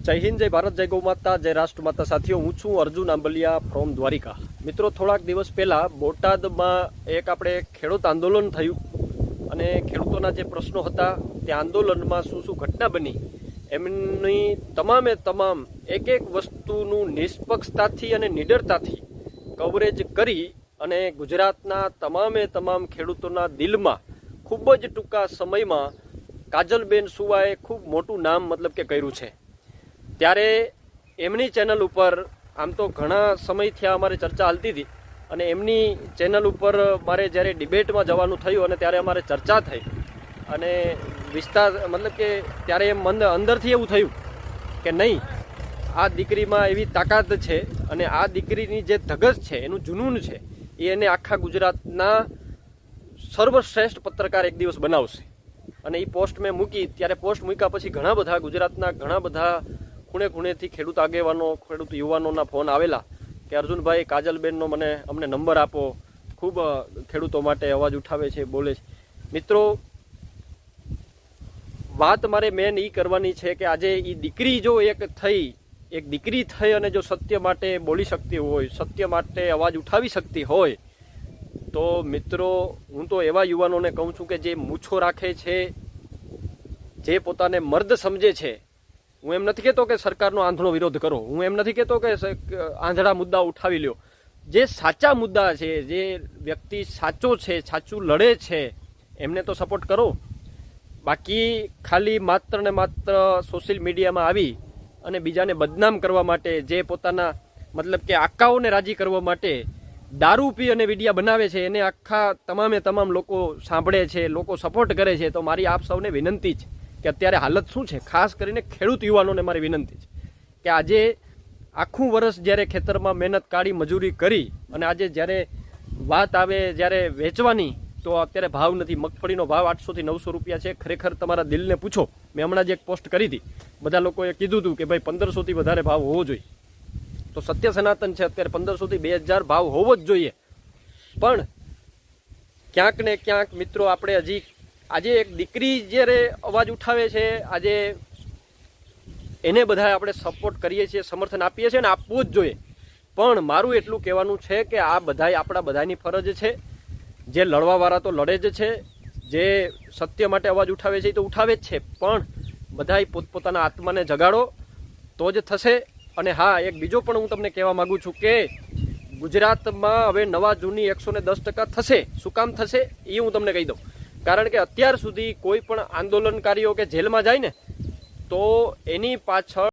જય હિન્દ, જય ભારત, જય ગૌ માતા, જય રાષ્ટ્ર માતા. સાથીઓ, હું છું અર્જુન આંબલિયા ફ્રોમ દ્વારિકા. મિત્રો, થોડાક દિવસ પહેલા બોટાદમાં એક આપણે ખેડૂત આંદોલન થયું અને ખેડૂતોના જે પ્રશ્નો હતા તે આંદોલનમાં શું શું ઘટના બની એમની તમામ એક વસ્તુનું નિષ્પક્ષતાથી અને નિડરતાથી કવરેજ કરી અને ગુજરાતના તમામ ખેડૂતોના દિલમાં ખૂબ જ ટૂંકા સમયમાં કાજલબેન સુવાએ ખૂબ મોટું નામ કે કર્યું છે. ત્યારે એમની ચેનલ ઉપર આમ તો ઘણા સમયથી અમારે ચર્ચા હાલતી હતી અને એમની ચેનલ ઉપર મારે જ્યારે ડિબેટમાં જવાનું થયું અને ત્યારે અમારે ચર્ચા થઈ અને વિસ્તાર કે ત્યારે એમ અંદરથી એવું થયું કે નહીં, આ દીકરીમાં એવી તાકાત છે અને આ દીકરીની જે ધગશ છે, એનું જુનૂન છે, એ એને આખા ગુજરાતના સર્વશ્રેષ્ઠ પત્રકાર એક દિવસ બનાવશે. અને એ પોસ્ટ મેં મૂકી. ત્યારે પોસ્ટ મૂક્યા પછી ઘણા બધા ગુજરાતના ઘણા બધા ખૂણેથી ખેડૂત આગેવાનો, ખેડૂત યુવાનોના ફોન આવેલા કે અર્જુનભાઈ, કાજલબેનનો અમને નંબર આપો, ખૂબ ખેડૂતો માટે અવાજ ઉઠાવે છે, બોલે છે. મિત્રો, વાત મારે મેન એ કરવાની છે કે આજે એ દીકરી જો એક દીકરી થઈ અને જો સત્ય માટે બોલી શકતી હોય, સત્ય માટે અવાજ ઉઠાવી શકતી હોય, તો મિત્રો, હું તો એવા યુવાનોને કહું છું કે જે મૂછો રાખે છે, જે પોતાને મર્દ સમજે છે. હું એમ નથી કહેતો કે સરકારનો આંધળો વિરોધ કરો, હું એમ નથી કહેતો કે આંધળા મુદ્દા ઉઠાવી લ્યો. જે સાચા મુદ્દા છે, જે વ્યક્તિ સાચો છે, સાચું લડે છે, એમને તો સપોર્ટ કરો. બાકી ખાલી માત્ર ને માત્ર સોશિયલ મીડિયામાં આવી અને બીજાને બદનામ કરવા માટે, જે પોતાના કે આકાઓને રાજી કરવા માટે દારૂ પી અને વિડીયા બનાવે છે, એને આખા તમામ લોકો સાંભળે છે, લોકો સપોર્ટ કરે છે. તો મારી આપ સૌને વિનંતી છે કે અત્યારે હાલત શું છે, ખાસ કરીને ખેડૂત યુવાનોને મારી વિનંતી છે કે આજે આખું વર્ષ જ્યારે ખેતરમાં મહેનત કાઢી, મજૂરી કરી અને આજે જ્યારે વાત આવે જ્યારે વેચવાની, તો અત્યારે ભાવ નથી. મગફળીનો ભાવ 800 થી 900 રૂપિયા છે. ખરેખર તમારા દિલને પૂછો. મેં હમણાં જ એક પોસ્ટ કરી હતી, બધા લોકોએ કીધું હતું કે ભાઈ 1500 થી વધારે ભાવ હોવો જોઈએ. તો સત્ય સનાતન છે, અત્યારે 1500 થી 2000 ભાવ હોવો જ જોઈએ. પણ ક્યાંક ને ક્યાંક મિત્રો, આપણે હજી આજે એક દીકરી જ્યારે અવાજ ઉઠાવે છે, આજે એને બધા આપણે સપોર્ટ કરીએ છીએ, સમર્થન આપીએ છીએ ને આપવું જ જોઈએ. પણ મારું એટલું કહેવાનું છે કે આ બધાય આપણા બધાની ફરજ છે. જે લડવાવાળા તો લડે જ છે, જે સત્ય માટે અવાજ ઉઠાવે છે એ તો ઉઠાવે જ છે, પણ બધાય પોતપોતાના આત્માને જગાડો તો જ થશે. અને હા, એક બીજો પણ હું તમને કહેવા માગું છું કે ગુજરાતમાં હવે નવા જૂની 110% થશે. શું કામ થશે એ હું તમને કહી દઉં. કારણ કે અત્યાર સુધી કોઈ પણ આંદોલનકારીઓ કે જેલમાં જાય ને, તો એની પાછળ